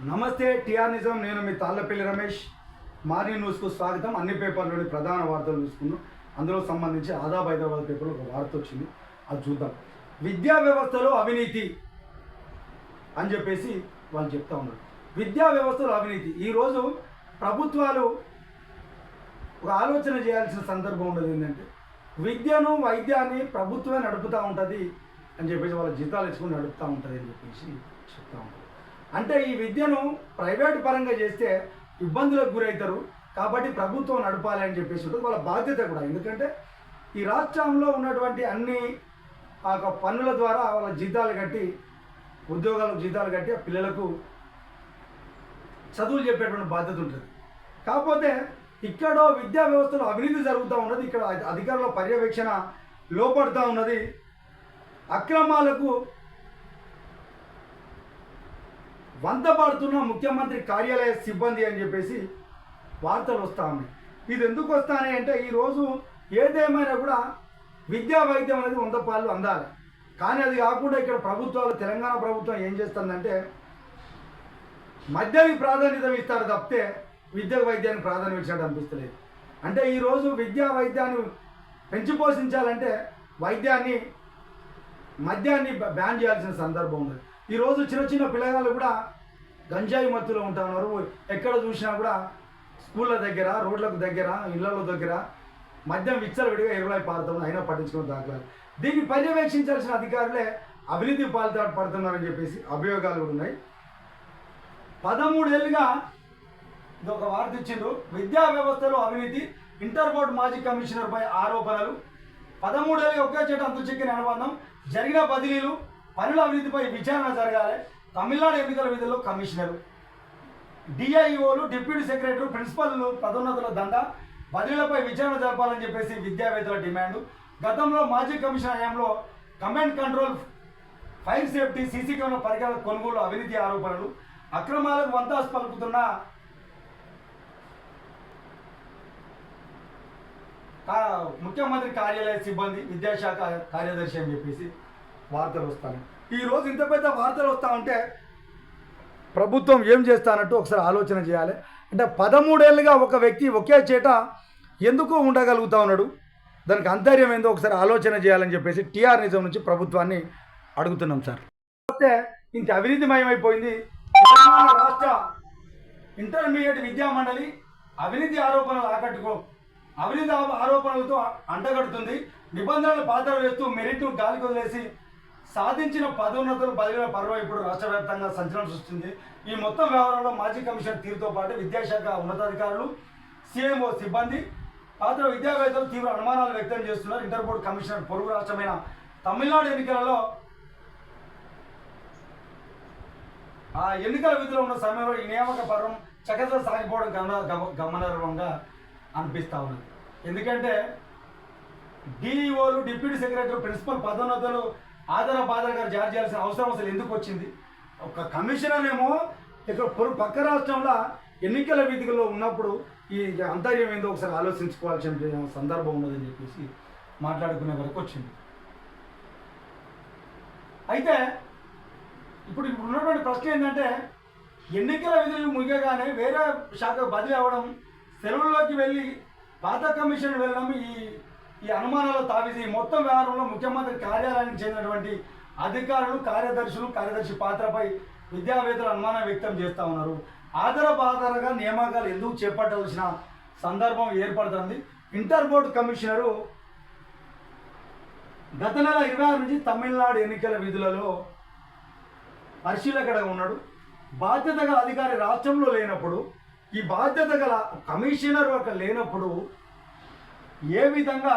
నమస్తే టిఆర్ నిజం. నేను మీ తాళ్ళపల్లి రమేష్. మార్నింగ్ న్యూస్కు స్వాగతం. అన్ని పేపర్లోని ప్రధాన వార్తలు చూసుకున్నాం. అందులో సంబంధించి ఆదాబ్ హైదరాబాద్ పేపర్లో ఒక వార్త వచ్చింది, అది చూద్దాం. విద్యా వ్యవస్థలో అవినీతి అని చెప్పేసి వాళ్ళు చెప్తా ఉన్నారు. విద్యా వ్యవస్థలో అవినీతి. ఈరోజు ప్రభుత్వాలు ఒక ఆలోచన చేయాల్సిన సందర్భం ఉన్నది. ఏంటంటే విద్యను వైద్యాన్ని ప్రభుత్వమే నడుపుతూ ఉంటుంది అని చెప్పేసి వాళ్ళ జీతాలు ఇచ్చుకొని నడుపుతూ ఉంటుంది అని చెప్పేసి చెప్తూ ఉంటారు. అంటే ఈ విద్యను ప్రైవేట్ పరంగా చేస్తే ఇబ్బందులకు గురవుతారు, కాబట్టి ప్రభుత్వం నడపాలి అని చెప్పేసి ఉంటుంది. వాళ్ళ బాధ్యత కూడా. ఎందుకంటే ఈ రాష్ట్రంలో ఉన్నటువంటి అన్ని పన్నుల ద్వారా వాళ్ళ జీతాలు కట్టి, ఉద్యోగాలకు జీతాలు కట్టి ఆ పిల్లలకు చదువులు చెప్పేటువంటి బాధ్యత ఉంటుంది. కాకపోతే ఇక్కడ విద్యా వ్యవస్థలో అవినీతి జరుగుతూ ఉన్నది. ఇక్కడ అధికారుల పర్యవేక్షణ లోపడుతూ ఉన్నది. అక్రమాలకు వంతపాడుతున్న ముఖ్యమంత్రి కార్యాలయ సిబ్బంది అని చెప్పేసి వార్తలు వస్తూ ఉన్నాయి. ఇది ఎందుకు వస్తాయి అంటే ఈరోజు ఏదేమైనా కూడా విద్యా వైద్యం అనేది 100 పాళ్ళు అందాలి. కానీ అది కాకుండా ఇక్కడ ప్రభుత్వాలు, తెలంగాణ ప్రభుత్వం ఏం చేస్తుందంటే మద్యానికి ప్రాధాన్యత ఇస్తారు తప్పితే విద్యా వైద్యానికి ప్రాధాన్యత ఇచ్చినట్టు అనిపిస్తలేదు. అంటే ఈరోజు విద్యా వైద్యాన్ని పెంచి పోషించాలంటే మద్యాన్ని బ్యాన్ చేయాల్సిన సందర్భం ఉంది. ఈరోజు చిన్న చిన్న పిల్లగాళ్ళు కూడా గంజాయి మత్తులో ఉంటా ఉన్నారు. ఎక్కడ చూసినా కూడా స్కూళ్ళ దగ్గర, రోడ్లకు దగ్గర, ఇళ్లలో దగ్గర మద్యం విచ్చలవిడిగా ఎరువులై పారుతుంది, అయినా పట్టించుకున్న దాఖలాలు. దీన్ని పర్యవేక్షించాల్సిన అధికారులే అవినీతి పడుతున్నారని చెప్పేసి అభియోగాలు కూడా ఉన్నాయి. 13 ఏళ్ళుగా ఇది ఒక వార్త ఇచ్చిండ్రు. విద్యా వ్యవస్థలో అవినీతి, ఇంటర్ బోర్డు మాజీ కమిషనర్పై ఆరోపణలు. 13 ఏళ్ళకి ఒకే చోట అంతుచిక్కిన అనుబంధం, జరిగిన బదిలీలు, పనుల అవినీతిపై విచారణ జరగాలి. తమిళనాడు ఎన్నికల విధుల్లో కమిషనరు, డిఐఓలు, డిప్యూటీ సెక్రటరీ, ప్రిన్సిపల్ పదోన్నతుల దందా, బదిలీలపై విచారణ జరపాలని చెప్పేసి విద్యావేత్తల డిమాండు. గతంలో మాజీ కమిషనర్ హయాంలో command control, fire safety, CC camera పరికరాల కొనుగోలు అవినీతి ఆరోపణలు. అక్రమాలకు వంతాసు పలుకుతున్న ముఖ్యమంత్రి కార్యాలయ సిబ్బంది, విద్యాశాఖ కార్యదర్శి అని చెప్పేసి వార్తలు వస్తాయి. ఈరోజు ఇంత పెద్ద వార్తలు వస్తూ ఉంటే ప్రభుత్వం ఏం చేస్తానంటూ ఒకసారి ఆలోచన చేయాలి. అంటే 13 ఏళ్ళుగా ఒక వ్యక్తి ఒకే చేట ఎందుకు ఉండగలుగుతా ఉన్నాడు, దానికి అంతర్యం ఏందో ఒకసారి ఆలోచన చేయాలని చెప్పేసి టీఆర్ నిజం నుంచి ప్రభుత్వాన్ని అడుగుతున్నాం సార్. అయితే ఇంత అవినీతిమయమైపోయింది తెలంగాణ రాష్ట్ర ఇంటర్మీడియట్ విద్యా మండలి. అవినీతి ఆరోపణలతో అంటగడుతుంది. నిబంధనలు పాత్రలు వేస్తూ మెరిట్ను గాలికి వదిలేసి సాధించిన పదోన్నతులు, బదిలీల పర్వం ఇప్పుడు రాష్ట్ర వ్యాప్తంగా సంచలనం సృష్టించింది. ఈ మొత్తం వ్యవహారంలో మాజీ కమిషనర్ తీరుతో పాటు విద్యాశాఖ ఉన్నతాధికారులు, సీఎంఓ సిబ్బంది పాత్ర విద్యావేత్తలు తీవ్ర అనుమానాలు వ్యక్తం చేస్తున్నారు. ఇంటర్ బోర్డు కమిషనర్ పొరుగు రాష్ట్రమైన తమిళనాడు ఎన్నికలలో ఆ ఎన్నికల విధిలో ఉన్న సమయంలో ఈ నియామక పర్వం చక్కగా సాగిపోవడం గమనార్హంగా అనిపిస్తూ ఉన్నది. ఎందుకంటే డిఈఓలు, డిప్యూటీ సెక్రటరీ, ప్రిన్సిపల్ పదోన్నతులు ఆధార బాధలుగా జారీ చేయాల్సిన అవసరం అసలు ఎందుకు వచ్చింది? ఒక కమిషనర్ ఏమో ఇక్కడ పక్క రాష్ట్రంలో ఎన్నికల వేదికలో ఉన్నప్పుడు ఈ అంతర్యం ఏందో ఒకసారి ఆలోచించుకోవాల్సిన సందర్భం ఉన్నదని చెప్పేసి మాట్లాడుకునే వరకు వచ్చింది. అయితే ఇప్పుడు ఉన్నటువంటి ప్రశ్న ఏంటంటే ఎన్నికల విధులు ముగియగానే వేరే శాఖ బదిలీ అవ్వడం, సెలవుల్లోకి వెళ్ళి పాత కమిషన్ వెళ్ళడం, ఈ అనుమానాలు తావిసి మొత్తం వ్యవహారంలో ముఖ్యమంత్రి కార్యాలయానికి చెందినటువంటి అధికారులు, కార్యదర్శి పాత్రపై విద్యావేత్తలు అనుమానం వ్యక్తం చేస్తూ ఉన్నారు. ఆధారగా నియామకాలు ఎందుకు చేపట్టాల్సిన సందర్భం ఏర్పడుతుంది. ఇంటర్ బోర్డు కమిషనరు గత నెల 26 నుంచి తమిళనాడు ఎన్నికల విధులలో పరిశీలకుడుగా ఉన్నాడు. బాధ్యత గల అధికారి రాష్ట్రంలో లేనప్పుడు, ఈ బాధ్యత గల కమిషనర్ అక్కడ లేనప్పుడు ఏ విధంగా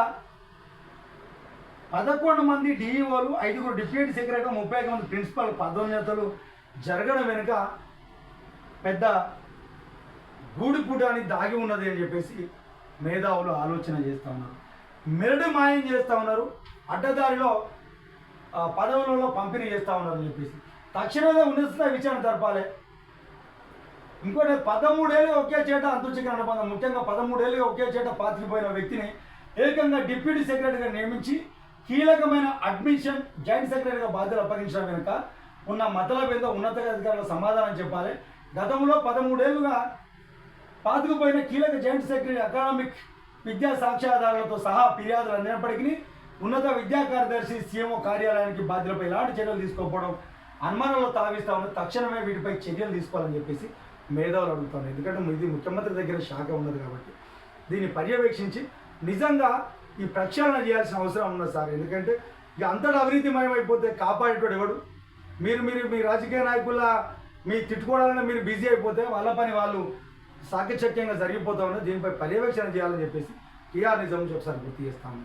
11 మంది డిఈఓలు, 5 డిప్యూటీ సెక్రటరీ, 31 మంది ప్రిన్సిపల్ పదోన్నతులు జరగడం వెనుక పెద్ద గూడిపుటాన్ని దాగి ఉన్నది అని చెప్పేసి మేధావులు ఆలోచన చేస్తూ ఉన్నారు. మెరడు మాయం చేస్తూ ఉన్నారు, అడ్డదారిలో పదవులలో పంపిణీ చేస్తూ ఉన్నారు అని చెప్పేసి తక్షణమే ఉన్నత విచారణ జరపాలి. ఇంకోటి 13 ఏళ్ళు ఒకే చేట అంతుచిక్కిన అనుబంధం, ముఖ్యంగా 13 ఏళ్ళు ఒకే చేట పాతిపోయిన వ్యక్తిని ఏకంగా డిప్యూటీ సెక్రటరీగా నియమించి కీలకమైన అడ్మిషన్ జాయింట్ సెక్రటరీగా బాధ్యతలు అప్పగించడం వెనుక ఉన్న మతలబేదో ఉన్నతాధికారులకు సమాధానం చెప్పాలి. గతంలో 13 ఏళ్లుగా పాతుకుపోయిన కీలక జాయింట్ సెక్రటరీ అకాడమిక్ విద్యా సాక్ష్యాధారాలతో సహా ఫిర్యాదులు అందినప్పటికీ ఉన్నత విద్యా కార్యదర్శి సీఎంఓ కార్యాలయానికి బాధ్యులపై ఎలాంటి చర్యలు తీసుకోకపోవడం అనుమానంలో తావిస్తా ఉంది. తక్షణమే వీటిపై చర్యలు తీసుకోవాలని చెప్పేసి మేధావులు అడుగుతాను. ఎందుకంటే ఇది ముఖ్యమంత్రి దగ్గర శాఖ ఉన్నది కాబట్టి దీన్ని పర్యవేక్షించి నిజంగా ఈ ప్రక్షాళన చేయాల్సిన అవసరం ఉన్నది సార్. ఎందుకంటే ఇక అంతటా అవినీతిమయమైపోతే కాపాడేటోడు ఎవడు? మీరు మీ రాజకీయ నాయకుల మీ తిట్టుకోవడాలని మీరు బిజీ అయిపోతే వాళ్ళ పని వాళ్ళు సాకచక్యంగా జరిగిపోతా ఉన్నది. దీనిపై పర్యవేక్షణ చేయాలని చెప్పేసి టీఆర్ నిజం ఒకసారి గుర్తు చేస్తాము.